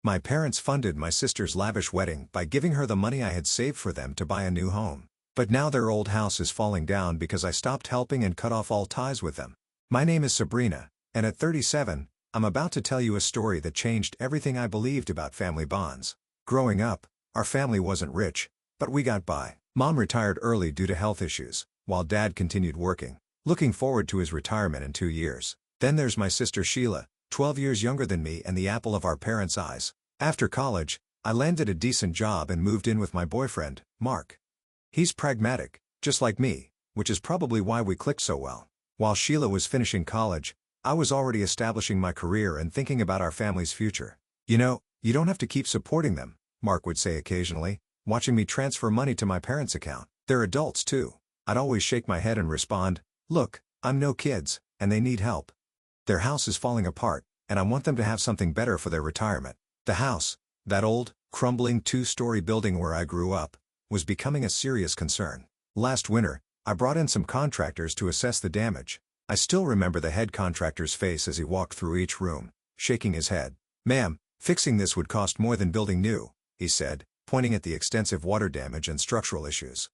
My parents funded my sister's lavish wedding by giving her the money I had saved for them to buy a new home. But now their old house is falling down because I stopped helping and cut off all ties with them. My name is Sabrina, and at 37, I'm about to tell you a story that changed everything I believed about family bonds. Growing up, our family wasn't rich, but we got by. Mom retired early due to health issues, while Dad continued working, looking forward to his retirement in 2 years. Then there's my sister Sheila, 12 years younger than me and the apple of our parents' eyes. After college, I landed a decent job and moved in with my boyfriend, Mark. He's pragmatic, just like me, which is probably why we clicked so well. While Sheila was finishing college, I was already establishing my career and thinking about our family's future. You know, you don't have to keep supporting them, Mark would say occasionally, watching me transfer money to my parents' account. They're adults too. I'd always shake my head and respond, look, I'm no kids, and they need help. Their house is falling apart, and I want them to have something better for their retirement. The house, that old, crumbling 2-story building where I grew up, was becoming a serious concern. Last winter, I brought in some contractors to assess the damage. I still remember the head contractor's face as he walked through each room, shaking his head. "Ma'am, fixing this would cost more than building new," he said, pointing at the extensive water damage and structural issues.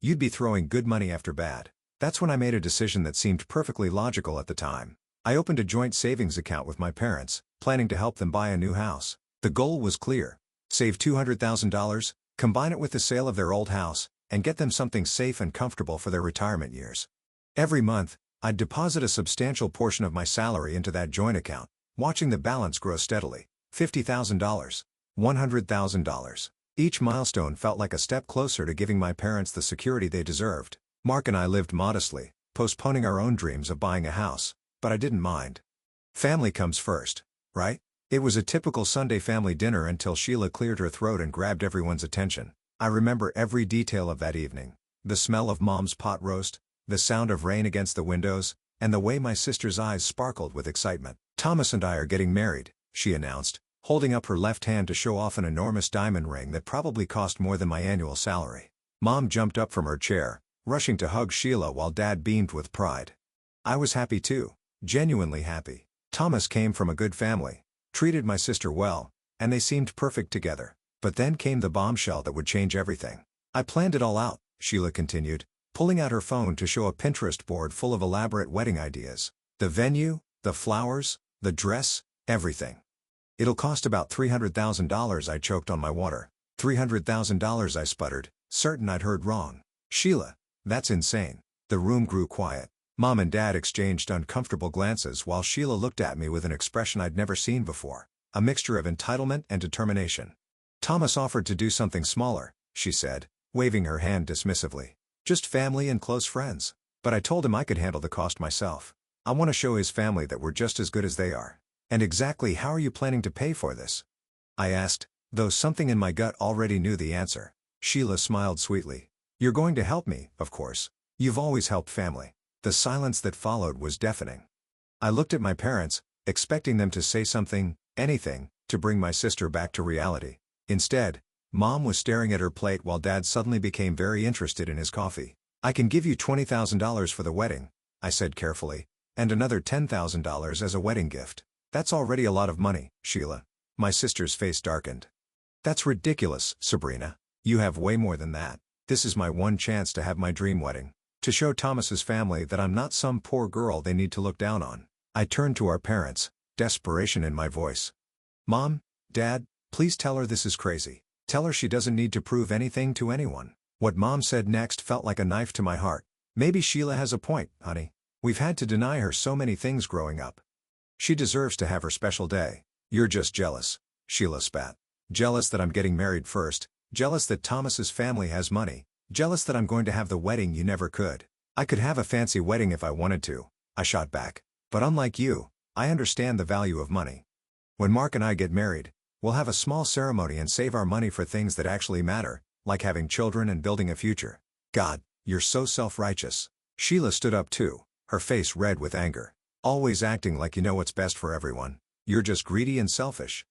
"You'd be throwing good money after bad." That's when I made a decision that seemed perfectly logical at the time. I opened a joint savings account with my parents, planning to help them buy a new house. The goal was clear: save $200,000, combine it with the sale of their old house, and get them something safe and comfortable for their retirement years. Every month, I'd deposit a substantial portion of my salary into that joint account, watching the balance grow steadily. $50,000, $100,000. Each milestone felt like a step closer to giving my parents the security they deserved. Mark and I lived modestly, postponing our own dreams of buying a house, but I didn't mind. Family comes first, right? It was a typical Sunday family dinner until Sheila cleared her throat and grabbed everyone's attention. I remember every detail of that evening: the smell of Mom's pot roast, the sound of rain against the windows, and the way my sister's eyes sparkled with excitement. "Thomas and I are getting married," she announced, holding up her left hand to show off an enormous diamond ring that probably cost more than my annual salary. Mom jumped up from her chair, rushing to hug Sheila while Dad beamed with pride. I was happy too, genuinely happy. Thomas came from a good family, treated my sister well, and they seemed perfect together. But then came the bombshell that would change everything. "I planned it all out," Sheila continued, pulling out her phone to show a Pinterest board full of elaborate wedding ideas. "The venue, the flowers, the dress, everything. It'll cost about $300,000, I choked on my water. $300,000, I sputtered, certain I'd heard wrong. "Sheila, that's insane." The room grew quiet. Mom and Dad exchanged uncomfortable glances while Sheila looked at me with an expression I'd never seen before, a mixture of entitlement and determination. "Thomas offered to do something smaller," she said, waving her hand dismissively. "Just family and close friends. But I told him I could handle the cost myself. I want to show his family that we're just as good as they are." "And exactly how are you planning to pay for this?" I asked, though something in my gut already knew the answer. Sheila smiled sweetly. "You're going to help me, of course. You've always helped family." The silence that followed was deafening. I looked at my parents, expecting them to say something, anything, to bring my sister back to reality. Instead, Mom was staring at her plate while Dad suddenly became very interested in his coffee. "I can give you $20,000 for the wedding," I said carefully, "and another $10,000 as a wedding gift." "That's already a lot of money, Sheila." My sister's face darkened. "That's ridiculous, Sabrina. You have way more than that. This is my one chance to have my dream wedding. To show Thomas's family that I'm not some poor girl they need to look down on." I turned to our parents, desperation in my voice. "Mom, Dad, please tell her this is crazy. Tell her she doesn't need to prove anything to anyone." What Mom said next felt like a knife to my heart. "Maybe Sheila has a point, honey. We've had to deny her so many things growing up. She deserves to have her special day." "You're just jealous," Sheila spat. "Jealous that I'm getting married first, jealous that Thomas's family has money, jealous that I'm going to have the wedding you never could." "I could have a fancy wedding if I wanted to," I shot back. "But unlike you, I understand the value of money. When Mark and I get married, we'll have a small ceremony and save our money for things that actually matter, like having children and building a future." "God, you're so self-righteous." Sheila stood up too, her face red with anger. "Always acting like you know what's best for everyone. You're just greedy and selfish."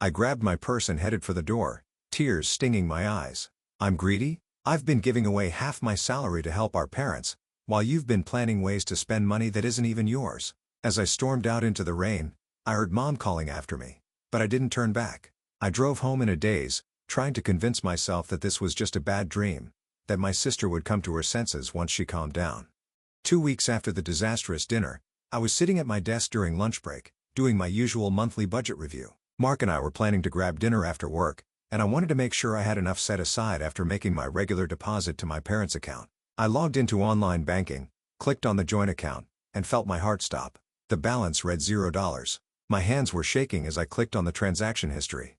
I grabbed my purse and headed for the door, tears stinging my eyes. "I'm greedy? I've been giving away half my salary to help our parents, while you've been planning ways to spend money that isn't even yours." As I stormed out into the rain, I heard Mom calling after me, but I didn't turn back. I drove home in a daze, trying to convince myself that this was just a bad dream, that my sister would come to her senses once she calmed down. 2 weeks after the disastrous dinner, I was sitting at my desk during lunch break, doing my usual monthly budget review. Mark and I were planning to grab dinner after work, and I wanted to make sure I had enough set aside after making my regular deposit to my parents' account. I logged into online banking, clicked on the joint account, and felt my heart stop. The balance read $0. My hands were shaking as I clicked on the transaction history.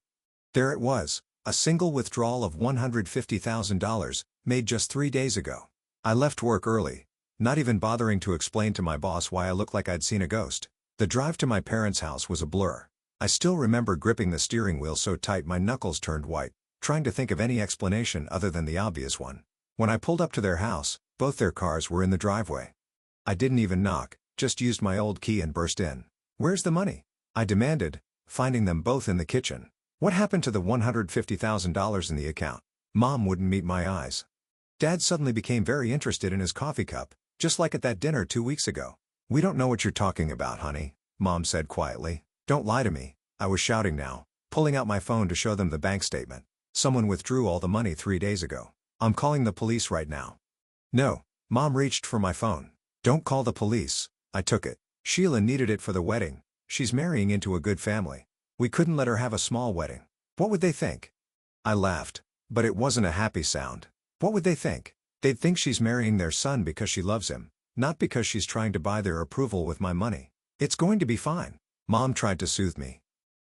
There it was, a single withdrawal of $150,000, made just 3 days ago. I left work early, not even bothering to explain to my boss why I looked like I'd seen a ghost. The drive to my parents' house was a blur. I still remember gripping the steering wheel so tight my knuckles turned white, trying to think of any explanation other than the obvious one. When I pulled up to their house, both their cars were in the driveway. I didn't even knock, just used my old key and burst in. "Where's the money?" I demanded, finding them both in the kitchen. "What happened to the $150,000 in the account?" Mom wouldn't meet my eyes. Dad suddenly became very interested in his coffee cup, just like at that dinner 2 weeks ago. "We don't know what you're talking about, honey," Mom said quietly. "Don't lie to me," I was shouting now, pulling out my phone to show them the bank statement. "Someone withdrew all the money 3 days ago. I'm calling the police right now." "No," Mom reached for my phone. "Don't call the police." I took it. "Sheila needed it for the wedding. She's marrying into a good family. We couldn't let her have a small wedding. What would they think?" I laughed, but it wasn't a happy sound. What would they think? They'd think she's marrying their son because she loves him, not because she's trying to buy their approval with my money. "It's going to be fine." Mom tried to soothe me.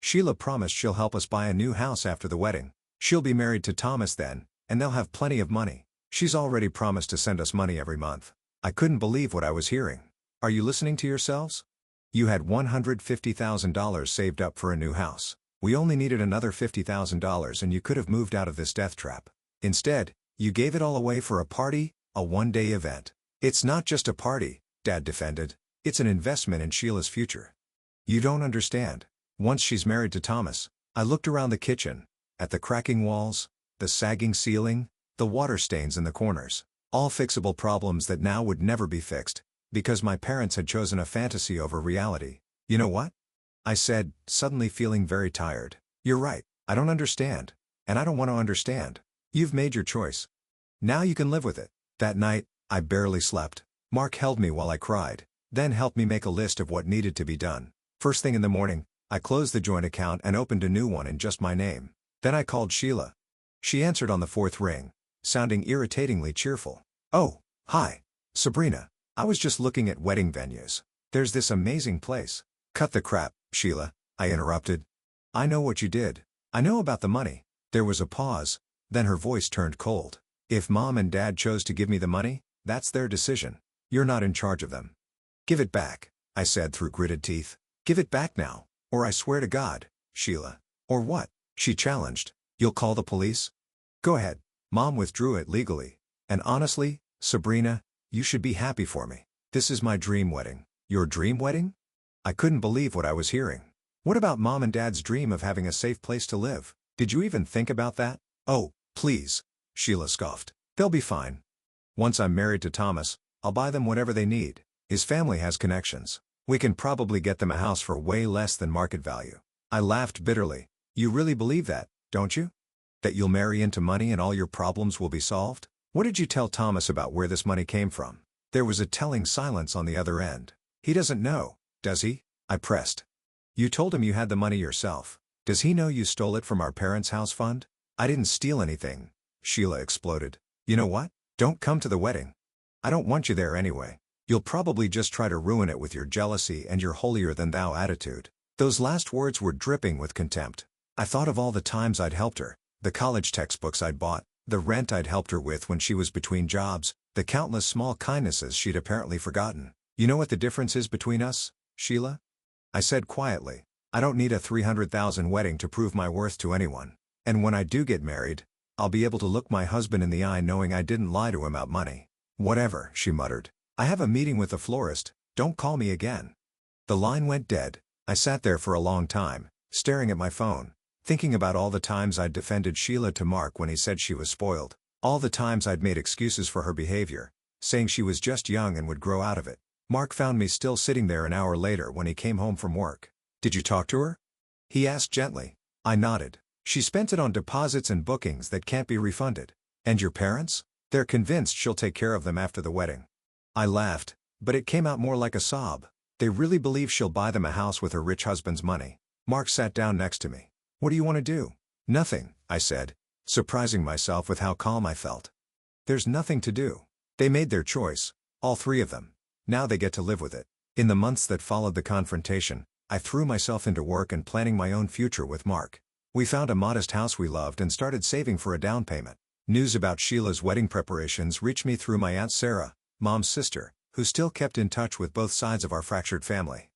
"Sheila promised she'll help us buy a new house after the wedding. She'll be married to Thomas then, and they'll have plenty of money. She's already promised to send us money every month." I couldn't believe what I was hearing. Are you listening to yourselves? You had $150,000 saved up for a new house. We only needed another $50,000 and you could have moved out of this death trap. Instead, you gave it all away for a party, a one-day event. "It's not just a party," Dad defended. "It's an investment in Sheila's future. You don't understand. Once she's married to Thomas." I looked around the kitchen, at the cracking walls, the sagging ceiling, the water stains in the corners. All fixable problems that now would never be fixed, because my parents had chosen a fantasy over reality. "You know what?" I said, suddenly feeling very tired. "You're right, I don't understand. And I don't want to understand. You've made your choice. Now you can live with it." That night, I barely slept. Mark held me while I cried, then helped me make a list of what needed to be done. First thing in the morning, I closed the joint account and opened a new one in just my name. Then I called Sheila. She answered on the 4th ring, sounding irritatingly cheerful. "Oh, hi, Sabrina. I was just looking at wedding venues. There's this amazing place." "Cut the crap, Sheila," I interrupted. "I know what you did. I know about the money." There was a pause, then her voice turned cold. "If Mom and Dad chose to give me the money, that's their decision. You're not in charge of them." "Give it back," I said through gritted teeth. "Give it back now, or I swear to God, Sheila." "Or what?" she challenged. "You'll call the police?" "Go ahead." Mom withdrew it legally. "And honestly, Sabrina, you should be happy for me. This is my dream wedding." "Your dream wedding?" I couldn't believe what I was hearing. "What about Mom and Dad's dream of having a safe place to live? Did you even think about that?" "Oh, please," Sheila scoffed. "They'll be fine. Once I'm married to Thomas, I'll buy them whatever they need. His family has connections. We can probably get them a house for way less than market value." I laughed bitterly. "You really believe that, don't you? That you'll marry into money and all your problems will be solved? What did you tell Thomas about where this money came from?" There was a telling silence on the other end. "He doesn't know, does he?" I pressed. "You told him you had the money yourself. Does he know you stole it from our parents' house fund?" "I didn't steal anything," Sheila exploded. "You know what? Don't come to the wedding. I don't want you there anyway. You'll probably just try to ruin it with your jealousy and your holier-than-thou attitude." Those last words were dripping with contempt. I thought of all the times I'd helped her, the college textbooks I'd bought, the rent I'd helped her with when she was between jobs, the countless small kindnesses she'd apparently forgotten. "You know what the difference is between us, Sheila?" I said quietly. "I don't need a $300,000 wedding to prove my worth to anyone. And when I do get married, I'll be able to look my husband in the eye knowing I didn't lie to him about money." "Whatever," she muttered. "I have a meeting with the florist, don't call me again." The line went dead. I sat there for a long time, staring at my phone, thinking about all the times I'd defended Sheila to Mark when he said she was spoiled. All the times I'd made excuses for her behavior, saying she was just young and would grow out of it. Mark found me still sitting there an hour later when he came home from work. "Did you talk to her?" he asked gently. I nodded. She spent it on deposits and bookings that can't be refunded. And your parents? They're convinced she'll take care of them after the wedding. I laughed, but it came out more like a sob. They really believe she'll buy them a house with her rich husband's money. Mark sat down next to me. What do you want to do? Nothing, I said, surprising myself with how calm I felt. There's nothing to do. They made their choice, all three of them. Now they get to live with it. In the months that followed the confrontation, I threw myself into work and planning my own future with Mark. We found a modest house we loved and started saving for a down payment. News about Sheila's wedding preparations reached me through my Aunt Sarah, Mom's sister, who still kept in touch with both sides of our fractured family.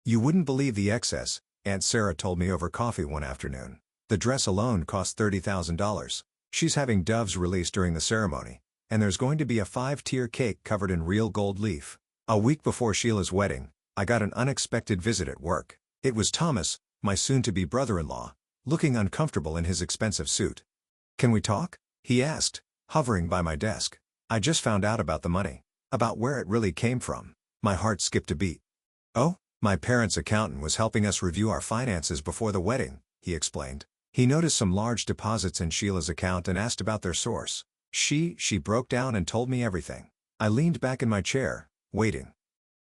You wouldn't believe the excess, Aunt Sarah told me over coffee one afternoon. The dress alone cost $30,000. She's having doves released during the ceremony, and there's going to be a 5-tier cake covered in real gold leaf. A week before Sheila's wedding, I got an unexpected visit at work. It was Thomas, my soon-to-be brother-in-law, looking uncomfortable in his expensive suit. Can we talk? He asked, hovering by my desk. I just found out about the money, about where it really came from. My heart skipped a beat. Oh, my parents' accountant was helping us review our finances before the wedding, he explained. He noticed some large deposits in Sheila's account and asked about their source. She broke down and told me everything. I leaned back in my chair, waiting.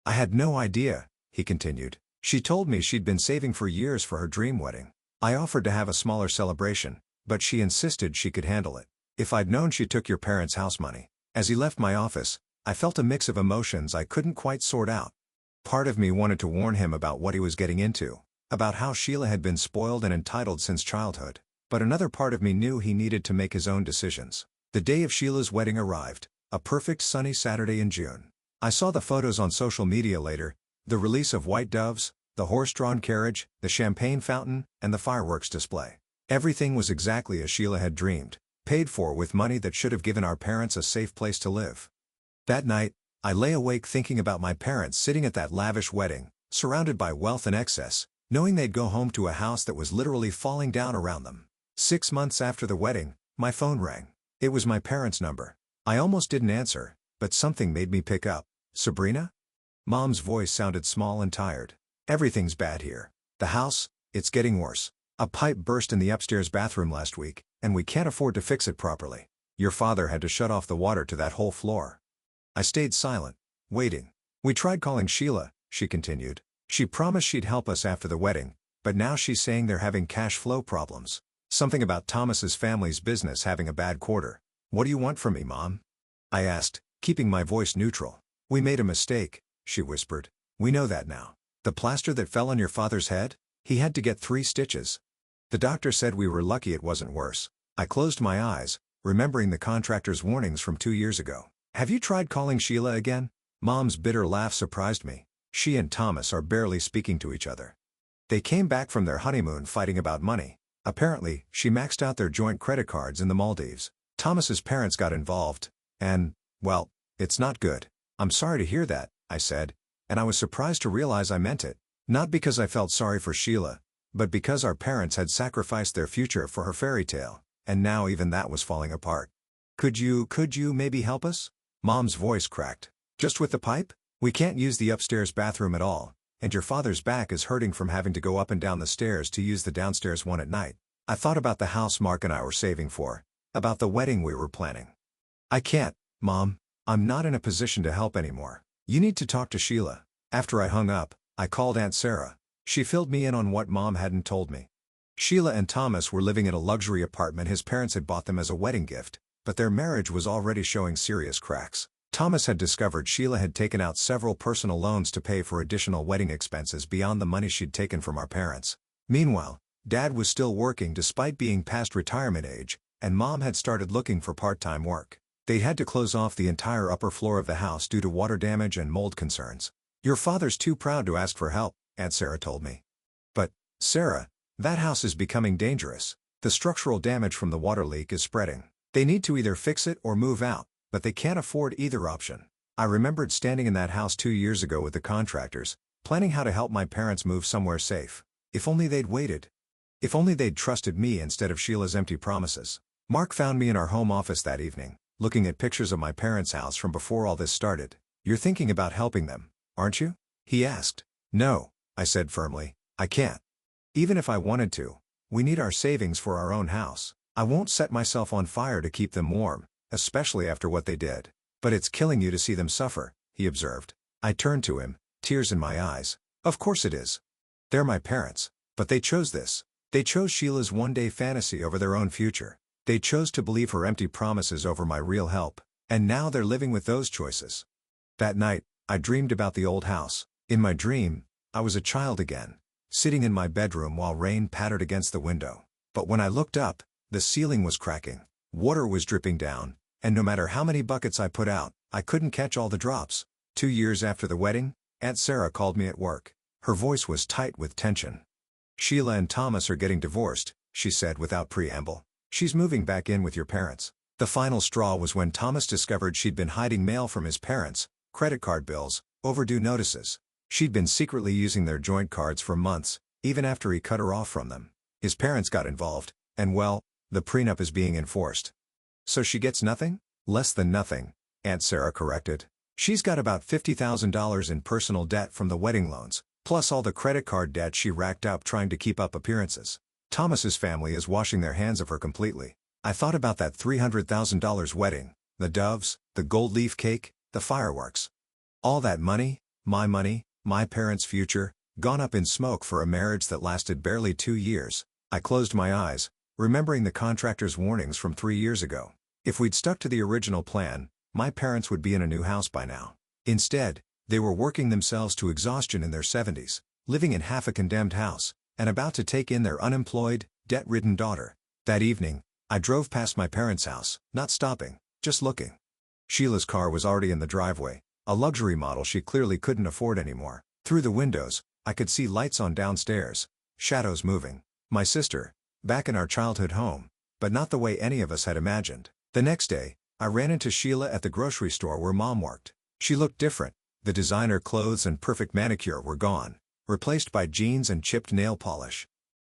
I had no idea, he continued. She told me she'd been saving for years for her dream wedding. I offered to have a smaller celebration, but she insisted she could handle it. If I'd known she took your parents' house money. As he left my office, I felt a mix of emotions I couldn't quite sort out. Part of me wanted to warn him about what he was getting into, about how Sheila had been spoiled and entitled since childhood, but another part of me knew he needed to make his own decisions. The day of Sheila's wedding arrived, a perfect sunny Saturday in June. I saw the photos on social media later, the release of white doves, the horse-drawn carriage, the champagne fountain, and the fireworks display. Everything was exactly as Sheila had dreamed, paid for with money that should have given our parents a safe place to live. That night, I lay awake thinking about my parents sitting at that lavish wedding, surrounded by wealth and excess, knowing they'd go home to a house that was literally falling down around them. 6 months after the wedding, my phone rang. It was my parents' number. I almost didn't answer, but something made me pick up. Sabrina? Mom's voice sounded small and tired. Everything's bad here. The house, it's getting worse. A pipe burst in the upstairs bathroom last week, and we can't afford to fix it properly. Your father had to shut off the water to that whole floor. I stayed silent, waiting. We tried calling Sheila, she continued. She promised she'd help us after the wedding, but now she's saying they're having cash flow problems. Something about Thomas's family's business having a bad quarter. What do you want from me, Mom? I asked, keeping my voice neutral. We made a mistake, she whispered. We know that now. The plaster that fell on your father's head? He had to get 3 stitches. The doctor said we were lucky it wasn't worse. I closed my eyes, remembering the contractor's warnings from 2 years ago. Have you tried calling Sheila again? Mom's bitter laugh surprised me. She and Thomas are barely speaking to each other. They came back from their honeymoon fighting about money. Apparently, she maxed out their joint credit cards in the Maldives. Thomas's parents got involved, and, well, it's not good. I'm sorry to hear that, I said, and I was surprised to realize I meant it. Not because I felt sorry for Sheila, but because our parents had sacrificed their future for her fairy tale, and now even that was falling apart. Could you maybe help us? Mom's voice cracked. Just with the pipe? We can't use the upstairs bathroom at all, and your father's back is hurting from having to go up and down the stairs to use the downstairs one at night. I thought about the house Mark and I were saving for, about the wedding we were planning. I can't, Mom. I'm not in a position to help anymore. You need to talk to Sheila. After I hung up, I called Aunt Sarah. She filled me in on what Mom hadn't told me. Sheila and Thomas were living in a luxury apartment his parents had bought them as a wedding gift, but their marriage was already showing serious cracks. Thomas had discovered Sheila had taken out several personal loans to pay for additional wedding expenses beyond the money she'd taken from our parents. Meanwhile, Dad was still working despite being past retirement age, and Mom had started looking for part-time work. They'd had to close off the entire upper floor of the house due to water damage and mold concerns. Your father's too proud to ask for help, Aunt Sarah told me. But, Sarah, that house is becoming dangerous. The structural damage from the water leak is spreading. They need to either fix it or move out, but they can't afford either option. I remembered standing in that house 2 years ago with the contractors, planning how to help my parents move somewhere safe. If only they'd waited. If only they'd trusted me instead of Sheila's empty promises. Mark found me in our home office that evening, looking at pictures of my parents' house from before all this started. You're thinking about helping them, aren't you? He asked. No, I said firmly. I can't. Even if I wanted to, We need our savings for our own house. I won't set myself on fire to keep them warm, especially after what they did. But it's killing you to see them suffer, he observed. I turned to him, tears in my eyes. Of course it is. They're my parents. But they chose this. They chose Sheila's one-day fantasy over their own future. They chose to believe her empty promises over my real help. And now they're living with those choices. That night, I dreamed about the old house. In my dream, I was a child again, sitting in my bedroom while rain pattered against the window. But when I looked up, the ceiling was cracking, water was dripping down, and no matter how many buckets I put out, I couldn't catch all the drops. 2 years after the wedding, Aunt Sarah called me at work. Her voice was tight with tension. "Sheila and Thomas are getting divorced," she said without preamble. "She's moving back in with your parents." The final straw was when Thomas discovered she'd been hiding mail from his parents, credit card bills, overdue notices. She'd been secretly using their joint cards for months, even after he cut her off from them. His parents got involved, and well, the prenup is being enforced. "So she gets nothing?" "Less than nothing," Aunt Sarah corrected. "She's got about $50,000 in personal debt from the wedding loans, plus all the credit card debt she racked up trying to keep up appearances. Thomas's family is washing their hands of her completely." I thought about that $300,000 wedding, the doves, the gold leaf cake, the fireworks. All that money, my parents' future, gone up in smoke for a marriage that lasted barely 2 years. I closed my eyes, remembering the contractor's warnings from 3 years ago. If we'd stuck to the original plan, my parents would be in a new house by now. Instead, they were working themselves to exhaustion in their 70s, living in half a condemned house, and about to take in their unemployed, debt-ridden daughter. That evening, I drove past my parents' house, not stopping, just looking. Sheila's car was already in the driveway, a luxury model she clearly couldn't afford anymore. Through the windows, I could see lights on downstairs, shadows moving. My sister, back in our childhood home, but not the way any of us had imagined. The next day, I ran into Sheila at the grocery store where Mom worked. She looked different. The designer clothes and perfect manicure were gone, replaced by jeans and chipped nail polish.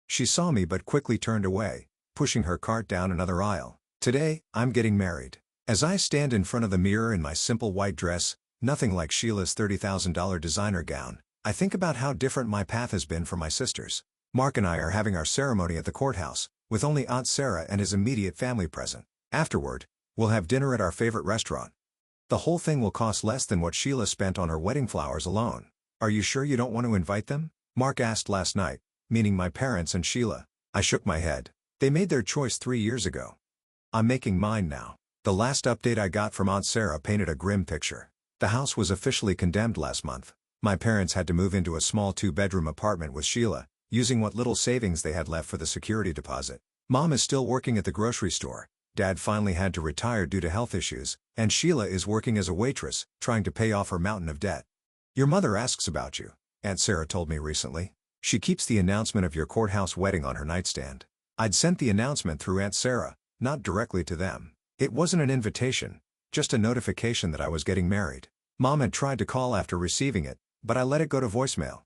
She saw me but quickly turned away, pushing her cart down another aisle. "Today, I'm getting married." As I stand in front of the mirror in my simple white dress, nothing like Sheila's $30,000 designer gown, I think about how different my path has been from my sister's. Mark and I are having our ceremony at the courthouse, with only Aunt Sarah and his immediate family present. Afterward, we'll have dinner at our favorite restaurant. The whole thing will cost less than what Sheila spent on her wedding flowers alone. "Are you sure you don't want to invite them?" Mark asked last night, meaning my parents and Sheila. I shook my head. They made their choice 3 years ago. I'm making mine now. The last update I got from Aunt Sarah painted a grim picture. The house was officially condemned last month. My parents had to move into a small 2-bedroom apartment with Sheila, using what little savings they had left for the security deposit. Mom is still working at the grocery store. Dad finally had to retire due to health issues, and Sheila is working as a waitress, trying to pay off her mountain of debt. "Your mother asks about you," Aunt Sarah told me recently. "She keeps the announcement of your courthouse wedding on her nightstand." I'd sent the announcement through Aunt Sarah, not directly to them. It wasn't an invitation, just a notification that I was getting married. Mom had tried to call after receiving it, but I let it go to voicemail.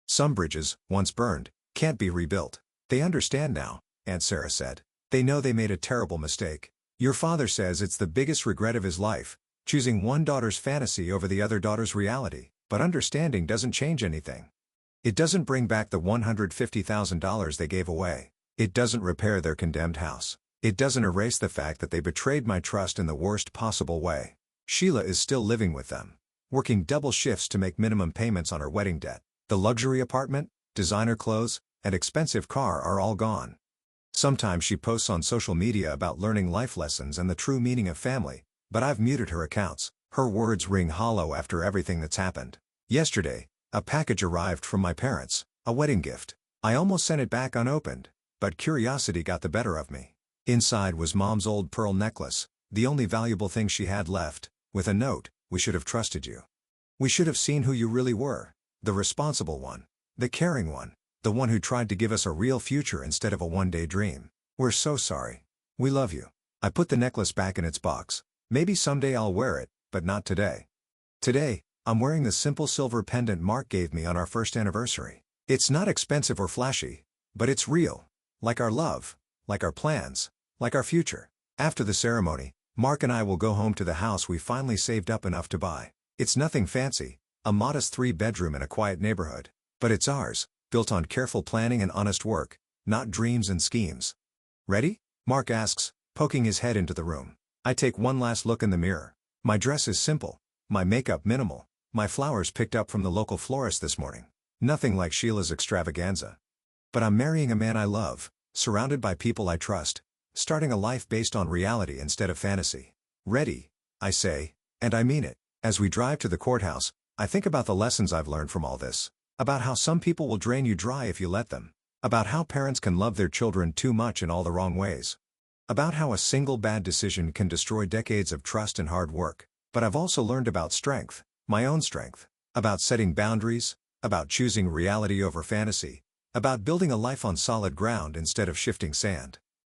"Some bridges, once burned, can't be rebuilt." "They understand now," Aunt Sarah said. "They know they made a terrible mistake. Your father says it's the biggest regret of his life, choosing one daughter's fantasy over the other daughter's reality, but understanding doesn't change anything. It doesn't bring back the $150,000 they gave away. It doesn't repair their condemned house. It doesn't erase the fact that they betrayed my trust in the worst possible way." Sheila is still living with them, working double shifts to make minimum payments on her wedding debt. The luxury apartment, designer clothes, and expensive car are all gone. Sometimes she posts on social media about learning life lessons and the true meaning of family, but I've muted her accounts. Her words ring hollow after everything that's happened. Yesterday, a package arrived from my parents, a wedding gift. I almost sent it back unopened, but curiosity got the better of me. Inside was Mom's old pearl necklace, the only valuable thing she had left, with a note: "We should have trusted you. We should have seen who you really were. The responsible one. The caring one. The one who tried to give us a real future instead of a one-day dream. We're so sorry. We love you." I put the necklace back in its box. Maybe someday I'll wear it, but not today. Today, I'm wearing the simple silver pendant Mark gave me on our first anniversary. It's not expensive or flashy, but it's real. Like our love, like our plans, like our future. After the ceremony, Mark and I will go home to the house we finally saved up enough to buy. It's nothing fancy, a modest 3-bedroom in a quiet neighborhood. But it's ours, built on careful planning and honest work, not dreams and schemes. Ready? Mark asks, poking his head into the room. I take one last look in the mirror. My dress is simple, my makeup minimal, my flowers picked up from the local florist this morning. Nothing like Sheila's extravaganza. But I'm marrying a man I love, surrounded by people I trust, starting a life based on reality instead of fantasy. Ready, I say, and I mean it. As we drive to the courthouse, I think about the lessons I've learned from all this. About how some people will drain you dry if you let them. About how parents can love their children too much in all the wrong ways. About how a single bad decision can destroy decades of trust and hard work. But I've also learned about strength, my own strength. About setting boundaries, about choosing reality over fantasy. About building a life on solid ground instead of shifting sand.